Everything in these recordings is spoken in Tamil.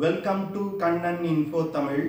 Welcome to Kannan info Tamil.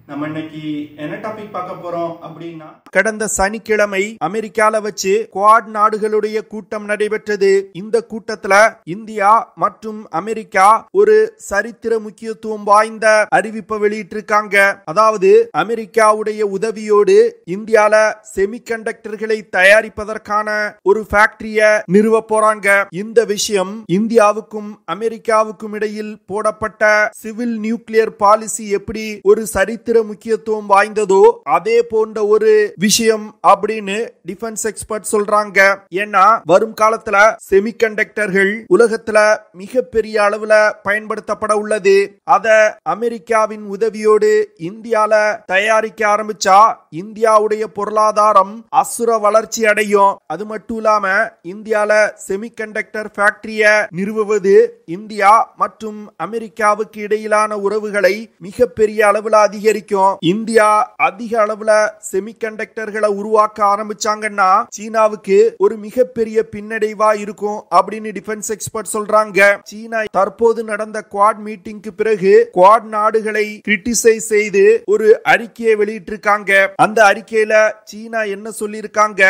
நம்ம இன்னைக்கு என்ன டாபிக் பார்க்க போறோம் அப்படின்னா, கடந்த சனிக்கிழமை அமெரிக்கால வச்சு குவாட் நாடுகளுடைய கூட்டம் நடைபெற்றது. இந்த கூட்டத்துல இந்தியா மற்றும் அமெரிக்கா ஒரு சரித்திர முக்கியத்துவம் வாய்ந்த அறிவிப்பை வெளியிட்டிருக்காங்க. அதாவது அமெரிக்காவுடைய உதவியோடு இந்தியால செமிகண்டக்டர்களை தயாரிப்பதற்கான ஒரு ஃபேக்டரிய நிறுவ போறாங்க. இந்த விஷயம் இந்தியாவுக்கும் அமெரிக்காவுக்கும் இடையில் போடப்பட்ட சிவில் நியூக்ளியர் பாலிசி எப்படி ஒரு சரித்திர முக்கியத்துவம் வாய்ந்ததோ அதே போன்ற ஒரு விஷயம் அப்படின்னு டிஃபென்ஸ் எக்ஸ்பர்ட் சொல்றாங்க. ஏன்னா வரும் காலத்துல செமிகண்டக்டர்கள் உலகத்துல மிகப்பெரிய அளவுல பயன்படுத்தப்பட உள்ளது. அத அமெரிக்காவின் உதவியோடு இந்தியால தயாரிக்க ஆரம்பிச்சா இந்தியாவுடைய பொருளாதாரம் அசுர வளர்ச்சி அடையும். அது மட்டும் இல்லாம இந்தியால செமிகண்டக்டர் ஃபேக்டரிய நிறுவுவது இந்தியா மற்றும் அமெரிக்காவுக்கு இடையிலான உறவுகளை மிகப்பெரிய அளவுல அதிகரிக்கும். இந்தியா அதிக அளவுல செமிகண்டக்டர்களை உருவாக்க ஆரம்பிச்சாங்கன்னா சீனாவுக்கு ஒரு மிகப்பெரிய பின்னடைவா இருக்கும் அப்படின்னு டிஃபென்ஸ் எக்ஸ்பர்ட் சொல்றாங்க. சீனா தற்போது நடந்த குவாட் மீட்டிங்க்கு பிறகு குவாட் நாடுகளை கிரிட்டிசைஸ் செய்து ஒரு அறிக்கையை வெளியிட்டிருக்காங்க. அந்த அறிக்கையில சீனா என்ன சொல்லியிருக்காங்க?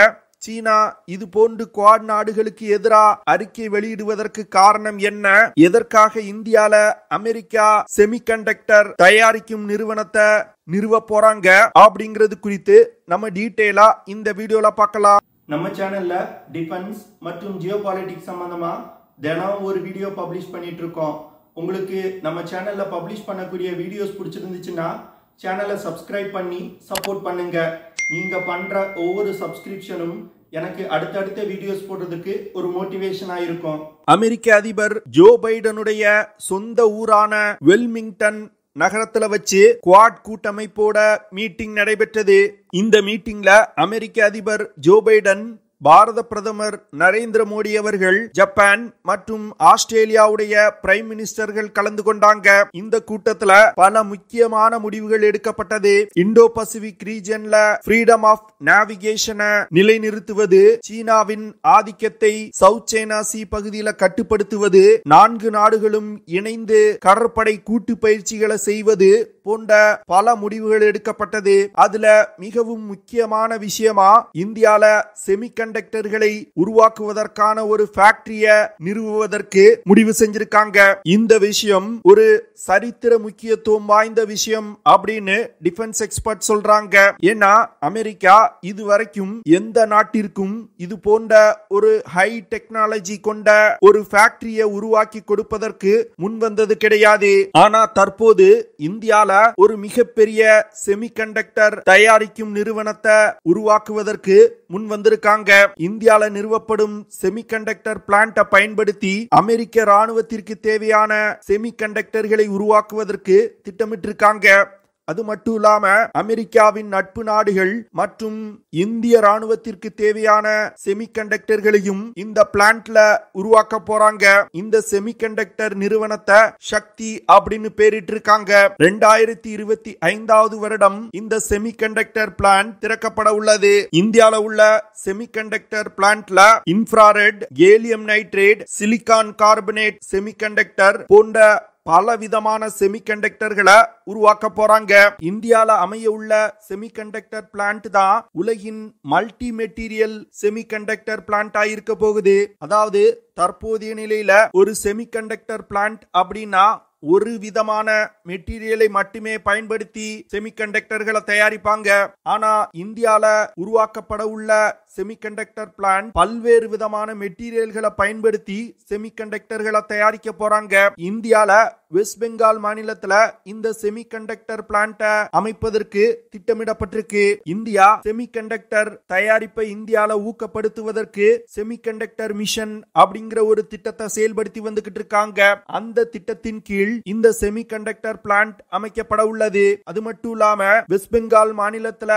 சீனா இது போன்று குவாட் நாடுகளுக்கு எதிராக அறிக்கை வெளியிடுவதற்கு காரணம் என்ன, எதற்காக இந்தியால அமெரிக்கா செமிகண்டக்டர் தயாரிக்கும் நிறுவனத்தை நிறுவ போறாங்க அப்படிங்கிறது குறித்து நம்ம டீடைலா இந்த வீடியோல பார்க்கலாம். நம்ம சேனல்ல டிஃபென்ஸ் மற்றும் ஜியோ பாலிட்டிக்ஸ் சம்பந்தமா தினம் ஒரு வீடியோ பப்ளிஷ் பண்ணிட்டு இருக்கோம். உங்களுக்கு நம்ம சேனல்ல பப்ளிஷ் பண்ணக்கூடிய வீடியோஸ் பிடிச்சிருந்துச்சுன்னா சேனலை சப்ஸ்கிரைப் பண்ணி சப்போர்ட் பண்ணுங்க. நீங்க பண்ற ஒவ்வொரு சப்ஸ்கிரிப்ஷனும் எனக்கு அடுத்தடுத்த வீடியோஸ் போடுறதுக்கு ஒரு மோட்டிவேஷனா இருக்கும். அமெரிக்க அதிபர் ஜோ பைடனுடைய சொந்த ஊரான வெல்மிங்டன் நகரத்துல வச்சு குவாட் கூட்டமைப்போட மீட்டிங் நடைபெற்றது. இந்த மீட்டிங்ல அமெரிக்க அதிபர் ஜோ பைடன், பாரத பிரதமர் நரேந்திர மோடி அவர்கள், ஜப்பான் மற்றும் ஆஸ்திரேலியாவுடைய பிரைம் மினிஸ்டர்கள் கலந்து கொண்டாங்க. இந்த கூட்டத்துல பல முக்கியமான முடிவுகள் எடுக்கப்பட்டது. இந்தோ பசிபிக் ரீஜன்ல ஃப்ரீடம் ஆஃப் நேவிகேஷனை நிலைநிறுத்துவது, சீனாவின் ஆதிக்கத்தை சவுத் சைனா சி பகுதியில கட்டுப்படுத்துவது, 4 நாடுகளும் இணைந்து கடற்படை கூட்டு பயிற்சிகளை செய்வது போன்ற பல முடிவுகள் எடுக்கப்பட்டது. அதுல மிகவும் முக்கியமான விஷயமா இந்தியால செமிகண்டக்டர்களை உருவாக்குவதற்கான ஒரு ஃபேக்டரிய நிறுவுவதற்கு முடிவு செஞ்சிருக்காங்க. இந்த விஷயம் ஒரு சரித்திர முக்கியத்துவம் வாய்ந்த விஷயம் அப்படின்னு டிஃபென்ஸ் எக்ஸ்பர்ட் சொல்றாங்க. ஏன்னா அமெரிக்கா இதுவரைக்கும் எந்த நாட்டிற்கும் இது போன்ற ஒரு ஹை டெக்னாலஜி கொண்ட ஒரு ஃபேக்டரிய உருவாக்கி கொடுப்பதற்கு முன்வந்தது கிடையாது. ஆனா தற்போது இந்தியால ஒரு மிகப்பெரிய செமிகண்டக்டர் தயாரிக்கும் நிறுவனத்தை உருவாக்குவதற்கு முன் வந்திருக்காங்க. இந்தியால நிறுவப்படும் செமிகண்டக்டர் பிளான்ட்டை பயன்படுத்தி அமெரிக்க ராணுவத்திற்கு தேவையான செமிகண்டக்டர்களை உருவாக்குவதற்கு திட்டமிட்டிருக்காங்க. அது மட்டும் இல்லாம அமெரிக்காவின் நட்பு நாடுகள் மற்றும் இந்திய ராணுவத்திற்கு தேவையான செமிகண்டக்டர்களையும் இந்த பிளான்ட்ல உருவாக்க போறாங்க. இந்த செமிகண்டக்டர் நிறுவனத்தை சக்தி அப்படின்னு பேரிட்டு இருக்காங்க. 2025 வருடம் இந்த செமிகண்டக்டர் பிளான்ட் திறக்கப்பட உள்ளது. இந்தியால உள்ள செமிகண்டக்டர் பிளான்ட்ல infrared, gallium nitrate, silicon carbonate semiconductor போன்ற பல விதமான செமிகண்டக்டர்களை உருவாக்க போறாங்க. இந்தியால அமைய உள்ள செமிகண்டக்டர் பிளான்ட் தான் உலகின் மல்டி மெட்டீரியல் செமிகண்டக்டர் பிளான்ட் ஆயிருக்க போகுது. அதாவது தற்போதைய நிலையில ஒரு செமிகண்டக்டர் பிளான்ட் அப்படின்னா ஒரு விதமான மெட்டீரியலை மட்டுமே பயன்படுத்தி செமிகண்டக்டர்களை தயாரிப்பாங்க. ஆனா இந்தியால உருவாக்கப்பட உள்ள செமிகண்டக்டர் பிளான்ட் பல்வேறு விதமான மெட்டீரியல்களை பயன்படுத்தி செமிகண்டக்டர்களை தயாரிக்க போறாங்க. இந்தியால வெஸ்ட் பெங்கால் மாநிலத்துல இந்த செமிகண்டக்டர் பிளான்ட்டை அமைப்பதற்கு திட்டமிடப்பட்டிருக்கு. இந்தியா செமிகண்டக்டர் தயாரிப்பை இந்தியால ஊக்கப்படுத்துவதற்கு செமிகண்டக்டர் மிஷன் அப்படிங்கிற ஒரு திட்டத்தை செயல்படுத்தி வந்துகிட்டு இருக்காங்க. அந்த திட்டத்தின் கீழ் இந்த செமிகண்டக்டர் பிளான்ட் அமைக்கப்பட உள்ளது. அது மட்டும் இல்லாம வெஸ்ட் பெங்கால் மாநிலத்துல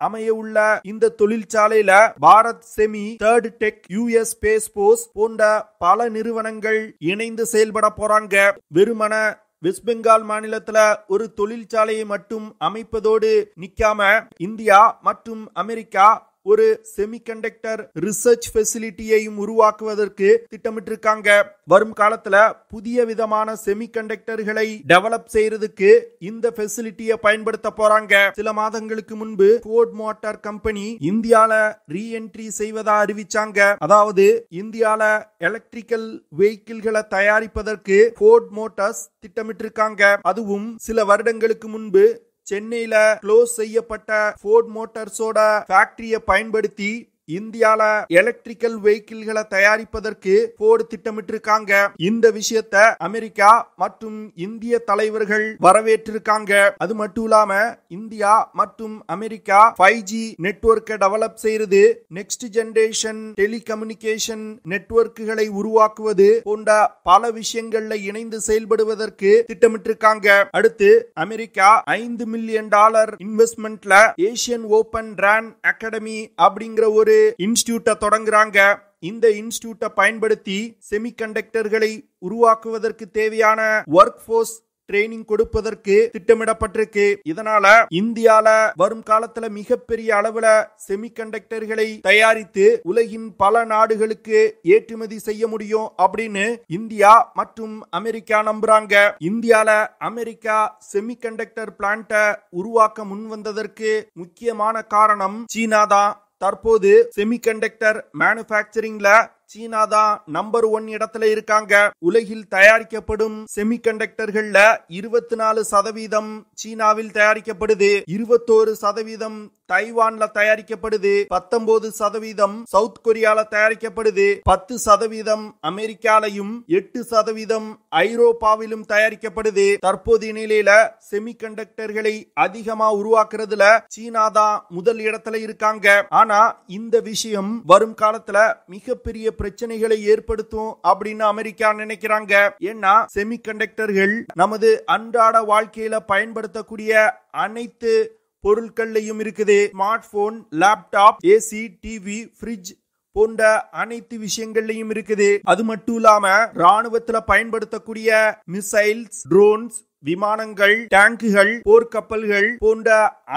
அமைய உள்ள இந்த தொழிற்சாலையில Bharat semi, third tech, US space force போன்ற பல நிறுவனங்கள் இணைந்து செயல்பட போறாங்க. வெறுமன வெஸ்ட் பெங்கால் மாநிலத்துல ஒரு தொழிற்சாலையை மட்டும் அமைப்பதோடு நிக்காம இந்தியா மற்றும் அமெரிக்கா ஒரு செமிகண்டக்டர் ரிசர்ச் ஃபெசிலிட்டியையும் உருவாக்குவதற்கு திட்டமிட்டிருக்காங்க. வரும் காலத்துல புதிய விதமான செமிகண்டக்டர்களை டெவலப் செய்யறதுக்கு இந்த ஃபெசிலிட்டியை பயன்படுத்த போறாங்க. சில மாதங்களுக்கு முன்பு ஃபோர்ட் மோட்டார் கம்பெனி இந்தியால ரீஎன்ட்ரி செய்வதா அறிவிச்சாங்க. அதாவது இந்தியால எலக்ட்ரிக்கல் வெஹிக்கிள்களை தயாரிப்பதற்கு ஃபோர்ட் மோட்டார்ஸ் திட்டமிட்டிருக்காங்க. அதுவும் சில வருடங்களுக்கு முன்பு சென்னையில க்ளோஸ் செய்யப்பட்ட ஃபோர்ட் மோட்டார்ஸோட ஃபேக்டரியை பயன்படுத்தி இந்தியால எலக்ட்ரிக்கல் வெஹிக்கிள்களை தயாரிப்பதற்கு ஃபோர்ட் திட்டமிட்டிருக்காங்க. இந்த விஷயத்தை அமெரிக்கா மற்றும் இந்திய தலைவர்கள் வரவேற்றிருக்காங்க. அது மட்டும் இல்லாம இந்தியா மற்றும் அமெரிக்கா 5G நெட்வொர்க்கை டெவலப் செய்யறது, நெக்ஸ்ட் ஜெனரேஷன் டெலிகம்யூனிகேஷன் நெட்வொர்க்குகளை உருவாக்குவது போன்ற பல விஷயங்கள்ல இணைந்து செயல்படுவதற்கு திட்டமிட்டிருக்காங்க. அடுத்து அமெரிக்கா $5 மில்லியன் இன்வெஸ்ட்மெண்ட்ல ஏசியன் ஓபன் ரன் அகாடமி அப்படிங்கிற ஒரு இன்ஸ்டிடியூட்டை தொடங்குறாங்க. இந்த இன்ஸ்டிடியூட்டை பயன்படுத்தி செமிகண்டக்டர்களை உருவாக்குவதற்கு தேவையான ஒர்க் ஃபோர்ஸ் ட்ரைனிங் கொடுப்பதற்கு திட்டமிடப்பட்டிருக்கு. இதனால இந்தியால வரும் காலத்துல மிகப்பெரிய அளவுல செமிகண்டக்டர்களை தயாரித்து உலகின் பல நாடுகளுக்கு ஏற்றுமதி செய்ய முடியும் அப்படின்னு இந்தியா மற்றும் அமெரிக்கா நம்புறாங்க. இந்தியால அமெரிக்கா செமிகண்டக்டர் பிளான்ட்டை உருவாக்க முன் வந்ததற்கு முக்கியமான காரணம் சீனா தான். தற்போது செமிகண்டக்டர் மேனுஃபேக்சரிங்ல சீனா தான் நம்பர் 1 இடத்துல இருக்காங்க. உலகில் தயாரிக்கப்படும் செமிகண்டக்டர்கள்ல 24% சீனாவில் தயாரிக்கப்படுது, 21% தைவான்ல தயாரிக்கப்படுது, 19% சவுத் கொரியால தயாரிக்கப்படுது, 10% அமெரிக்காலையும் 8% ஐரோப்பாவிலும் தயாரிக்கப்படுது. தற்போதைய நிலையில செமிகண்டக்டர்களை அதிகமா உருவாக்குறதுல சீனா தான் முதல் இடத்துல இருக்காங்க. ஆனா இந்த விஷயம் வரும் காலத்துல மிகப்பெரிய பிரச்சனைகளை ஏற்படுத்தும் அப்படின்னு அமெரிக்கா நினைக்கிறாங்க. ஏன்னா செமிகண்டக்டர்கள் நமது அன்றாட வாழ்க்கையில பயன்படுத்தக்கூடிய அனைத்து பொருட்கள்லையும் இருக்குது. Smart phone, laptop, AC, TV, fridge போன்ற அனைத்து விஷயங்கள்லையும் இருக்குது. அது மட்டும் இல்லாம ராணுவத்துல பயன்படுத்தக்கூடிய மிசைல்ஸ், ட்ரோன்ஸ், விமானங்கள், டேங்குகள், போர்க்கப்பல்கள் போன்ற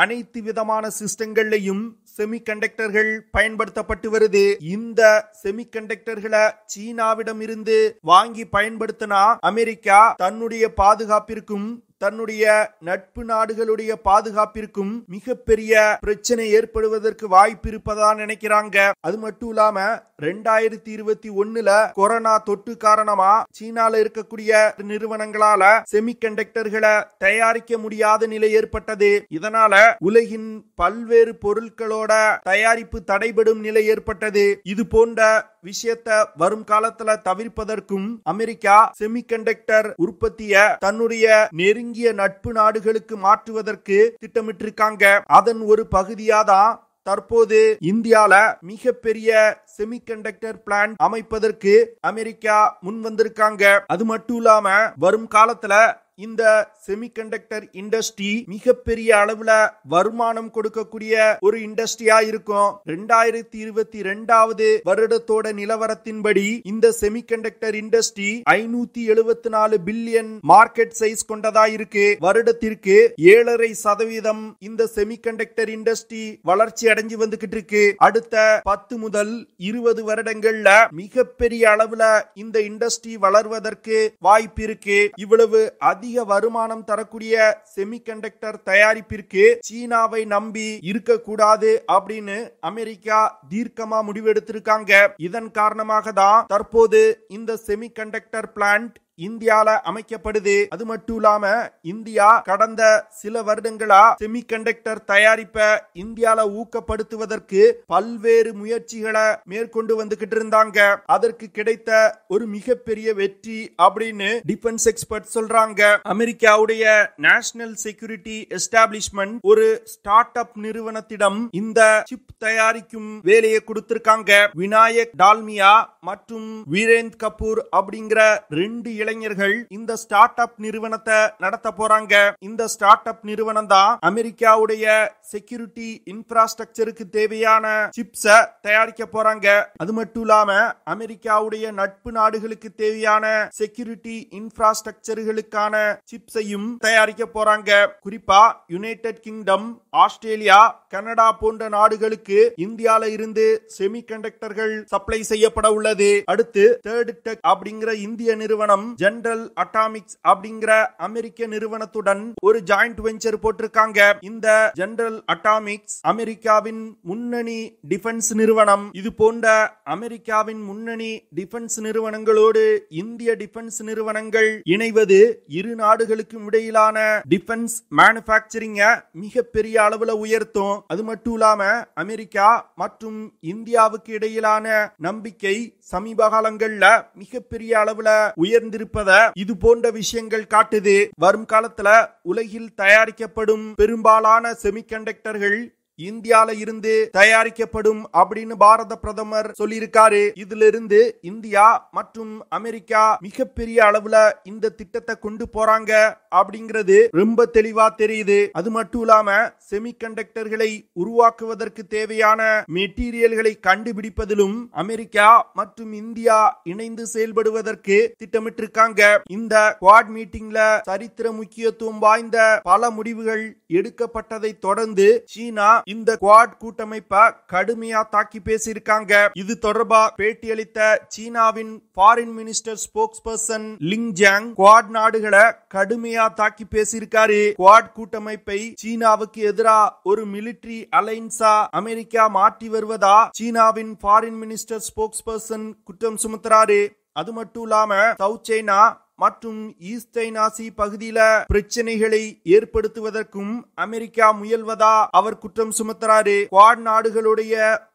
அனைத்து விதமான சிஸ்டங்கள்லையும் செமிகண்டக்டர்கள் பயன்படுத்தப்பட்டு வருது. இந்த செமிகண்டக்டர்களை சீனாவிடம் இருந்து வாங்கி பயன்படுத்தினா அமெரிக்கா தன்னுடைய பாதுகாப்பிற்கும் தன்னுடைய நட்பு நாடுகளுடைய பாதுகாப்பிற்கும் மிகப்பெரிய பிரச்சனை ஏற்படுவதற்கு வாய்ப்பு இருப்பதா நினைக்கிறாங்க. அது மட்டும் இல்லாம 2021 கொரோனா தொற்று காரணமா சீனால இருக்கக்கூடிய நிறுவனங்களால செமிகண்டக்டர்களை தயாரிக்க முடியாத நிலை ஏற்பட்டது. இதனால உலகின் பல்வேறு பொருட்களோட தயாரிப்பு தடைபடும் நிலை ஏற்பட்டது. இது போன்ற விஷயத்தை வரும் காலத்துல தவிர்ப்பதற்கும் அமெரிக்கா செமிகண்டக்டர் உற்பத்தியை தன்னுடைய நெருங்கிய நட்பு நாடுகளுக்கு மாற்றுவதற்கு திட்டமிட்டிருக்காங்க. அதன் ஒரு பகுதியாதான் தற்போது இந்தியால மிகப்பெரிய செமிகண்டக்டர் பிளான்ட் அமைப்பதற்கு அமெரிக்கா முன் வந்திருக்காங்க. அது மட்டும் இல்லாம வரும் காலத்துல இந்த செமிகண்டக்டர் இண்டஸ்ட்ரி மிகப்பெரிய அளவுல வருமானம் கொடுக்கக்கூடிய ஒரு இண்டஸ்ட்ரியா இருக்கும். 2022 வருடத்தோட நிலவரத்தின்படி இந்த semiconductor industry 574 billion market size கொண்டதா இருக்கு. வருடத்திற்கு 7.5% இந்த செமிகண்டக்டர் இண்டஸ்ட்ரி வளர்ச்சி அடைஞ்சு வந்துகிட்டு இருக்கு. அடுத்த 10 முதல் 20 வருடங்கள்ல மிகப்பெரிய அளவுல இந்த இண்டஸ்ட்ரி வளர்வதற்கு வாய்ப்பு இருக்கு. இவ்வளவு அதிக வருமானம் தரக்கூடிய செமிகண்டக்டர் தயாரிப்பிற்கு சீனாவை நம்பி இருக்கக்கூடாது அப்படின்னு அமெரிக்கா தீர்க்கமா முடிவெடுத்திருக்காங்க. இதன் காரணமாக தான் தற்போது இந்த செமிகண்டக்டர் பிளான்ட் இந்தியால அமைக்கப்படுது. அது மட்டும் இல்லாம இந்தியா கடந்த சில வருடங்களா செமிகண்டக்டர் தயாரிப்பை இந்தியால ஊக்கப்படுத்துவதற்கு பல்வேறு முயற்சிகளை மேற்கொண்டு வந்துகிட்டு இருந்தாங்க. அதற்கு கிடைத்த ஒரு மிகப்பெரிய வெற்றி அப்படின்னு டிஃபென்ஸ் எக்ஸ்பர்ட் சொல்றாங்க. அமெரிக்காவுடைய நேஷனல் செக்யூரிட்டி எஸ்டாப்ளிஷ்மெண்ட் ஒரு ஸ்டார்ட் அப் நிறுவனத்திடம் இந்த சிப் தயாரிக்கும் வேலையை கொடுத்திருக்காங்க. விநாயக் டால்மியா மற்றும் வீரேந்த் கபூர் அப்படிங்கிற 2 இளைஞர்கள் இந்த ஸ்டார்ட் அப் நிறுவனத்தை நடத்த போறாங்க. இந்த ஸ்டார்ட் அப் நிறுவனம் தான் அமெரிக்காவுடைய செக்யூரிட்டி இன்ஃப்ராஸ்ட்ரக்சருக்கு தேவையான சிப்ஸை தயாரிக்க போறாங்க. அது மட்டும் இல்லாம அமெரிக்காவுடைய நட்பு நாடுகளுக்கு தேவையான செக்யூரிட்டி இன்ஃப்ராஸ்ட்ரக்சர்களுக்கான சிப்ஸையும் தயாரிக்க போறாங்க. குறிப்பா யுனைடெட் கிங்டம், ஆஸ்திரேலியா, கனடா போன்ற நாடுகளுக்கு இந்தியால இருந்து செமிகண்டக்டர்கள் சப்ளை செய்யப்பட உள்ளது. அடுத்து தேர்ட் டெக் அப்படிங்கிற இந்திய நிறுவனம் ஜெனரல் அட்டாமிக்ஸ் அப்படிங்கிற அமெரிக்க நிறுவனத்துடன் ஒரு ஜாயிண்ட் வெஞ்சர் போட்டிருக்காங்க. இந்த ஜெனரல் அட்டாமிக்ஸ் அமெரிக்காவின் முன்னணி டிஃபென்ஸ் நிறுவனம். இது போன்ற அமெரிக்காவின் முன்னணி டிஃபென்ஸ் நிறுவனங்களோடு இந்திய டிஃபென்ஸ் நிறுவனங்கள் இணைவது இரு நாடுகளுக்கும் இடையிலான டிஃபென்ஸ் மேனுஃபேக்சரிங் மிகப்பெரிய அளவுல உயர்த்தும். அது மட்டும் இல்லாம அமெரிக்கா மற்றும் இந்தியாவுக்கு இடையிலான நம்பிக்கை சமீப காலங்கள்ல மிகப்பெரிய அளவுல உயர்ந்திருப்பத இது போன்ற விஷயங்கள் காட்டுது. வரும் காலத்துல உலகில் தயாரிக்கப்படும் பெரும்பாலான செமிகண்டக்டர்கள் இந்தியால இருந்து தயாரிக்கப்படும் அப்படின்னு பாரத பிரதமர் சொல்லியிருக்காரு. இதுல இருந்து இந்தியா மற்றும் அமெரிக்கா மிகப்பெரிய அளவுல இந்த திட்டத்தை கொண்டு போறாங்க அப்படிங்கிறது ரொம்ப தெளிவா தெரியுது. அது மட்டும் இல்லாம செமிகண்டக்டர்களை உருவாக்குவதற்கு தேவையான மெட்டீரியல்களை கண்டுபிடிப்பதிலும் அமெரிக்கா மற்றும் இந்தியா இணைந்து செயல்படுவதற்கு திட்டமிட்டிருக்காங்க. இந்த குவாட் மீட்டிங்ல சரித்திர முக்கியத்துவம் வாய்ந்த பல முடிவுகள் எடுக்கப்பட்டதை தொடர்ந்து சீனா இந்த குவாட் கூட்டமைப்பை கடுமையா தாக்கி பேசியிருக்காங்க. இது தொடர்பா பேட்டியளித்த சீனாவின் foreign minister spokesperson Ling Zhang Quad நாடுகளை கடுமையா தாக்கி பேசியிருக்காரு. குவாட் கூட்டமைப்பை சீனாவுக்கு எதிராக ஒரு மிலிட்டரி அலைன்ஸா அமெரிக்கா மாற்றி வருவதா சீனாவின் ஃபாரின் மினிஸ்டர் ஸ்போக்ஸ் பர்சன் குற்றம் சுமத்துறாரு. அது மட்டும் இல்லாம சவுத் சைனா மற்றும் ஈஸ்ட் சைனா சி பகுதியில பிரச்சனைகளை ஏற்படுத்துவதற்கும் அமெரிக்கா முயல்வதா அவர் குற்றம் சுமத்துறாரு. குவாட் நாடுகளுடைய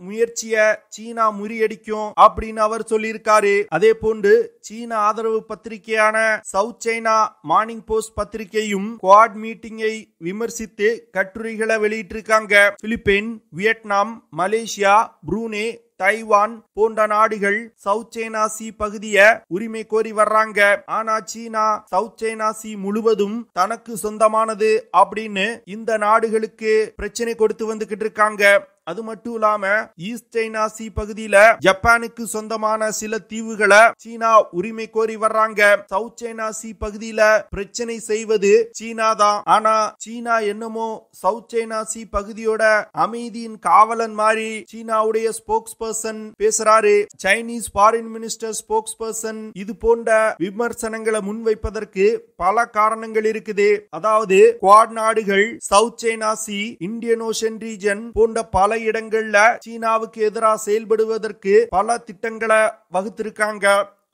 முயற்சியை சீனா முறியடிக்கும் அப்படின்னு அவர் சொல்லியிருக்காரு. அதே போன்று சீன ஆதரவு பத்திரிகையான சவுத் சைனா மார்னிங் போஸ்ட் பத்திரிகையும் குவாட் மீட்டிங்கை விமர்சித்து கட்டுரைகளை வெளியிட்டிருக்காங்க. Philippine, Vietnam, Malaysia, Brunei, Taiwan போன்ற நாடுகள் சவுத் சைனா சி பகுதியை உரிமை கோரி வர்றாங்க. ஆனா சீனா சவுத் சைனா சி முழுவதும் தனக்கு சொந்தமானது அப்படின்னு இந்த நாடுகளுக்கு பிரச்சனை கொடுத்து வந்துகிட்டு இருக்காங்க. அது மட்டும் இல்லாம ஈஸ்ட் சைனா சி பகுதியில ஜப்பானுக்கு சொந்தமான சில தீவுகளை சீனா உரிமை கோரி வர்றாங்க. சவுத் சைனா சி பகுதியில பிரச்சனை செய்வது சீனா தான். ஆனா சீனா என்னமோ சவுத் சைனா சி பகுதியோட அமைதியின் காவலன் மாதிரி சீனாவுடைய ஸ்போக்ஸ் பர்சன் பேசுறாரு. Chinese foreign minister spokes person இது போன்ற விமர்சனங்களை முன்வைப்பதற்கு பல காரணங்கள் இருக்குது. அதாவது குவாட் நாடுகள் south China C, Indian ocean region போன்ற பல இடங்கள்ல சீனாவுக்கு எதிராக செயல்படுவதற்கு பல திட்டங்களை வகுத்திருக்காங்க.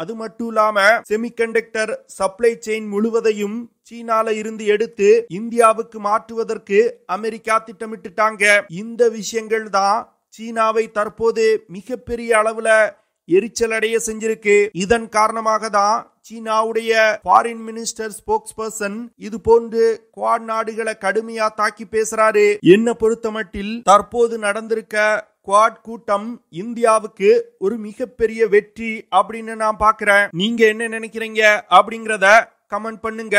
அது மட்டும் இல்லாம செமிகண்டக்டர் சப்ளை செயின் முழுவதையும் சீனால இருந்து எடுத்து இந்தியாவுக்கு மாற்றுவதற்கு அமெரிக்கா திட்டமிட்டுட்டாங்க. இந்த விஷயங்கள் தான் சீனாவை தற்போது மிகப்பெரிய அளவுல எரிச்சல் அடைய செஞ்சிருக்கு. இதன் காரணமாக தான் சீனாவுடைய ஃபாரின் மினிஸ்டர் ஸ்போக்ஸ் பர்சன் இது போன்று குவாட் நாடுகளை கடுமையா தாக்கி பேசுறாரு. என்ன பொறுத்தமட்டில் தற்போது நடந்திருக்க குவாட் கூட்டம் இந்தியாவுக்கு ஒரு மிகப்பெரிய வெற்றி அப்படின்னு நான் பாக்குறேன். நீங்க என்ன நினைக்கிறீங்க அப்படிங்கறத கமெண்ட் பண்ணுங்க.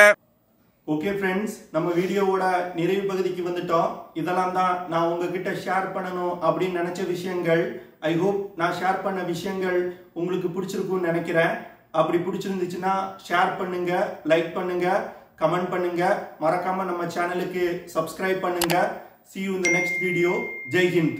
ஓகே ஃப்ரெண்ட்ஸ், நம்ம வீடியோவோட நிறைவு பகுதிக்கு வந்துட்டோம். இதெல்லாம் தான் நான் உங்ககிட்ட ஷேர் பண்ணணும் அப்படின்னு நினைச்ச விஷயங்கள். ஐ ஹோப் நான் ஷேர் பண்ண விஷயங்கள் உங்களுக்கு பிடிச்சிருக்கும்னு நினைக்கிறேன். அப்படி பிடிச்சிருந்துச்சுன்னா ஷேர் பண்ணுங்க, லைக் பண்ணுங்க, கமெண்ட் பண்ணுங்க. மறக்காம நம்ம சேனலுக்கு சப்ஸ்கிரைப் பண்ணுங்க. See you in the next video. Jai Hind.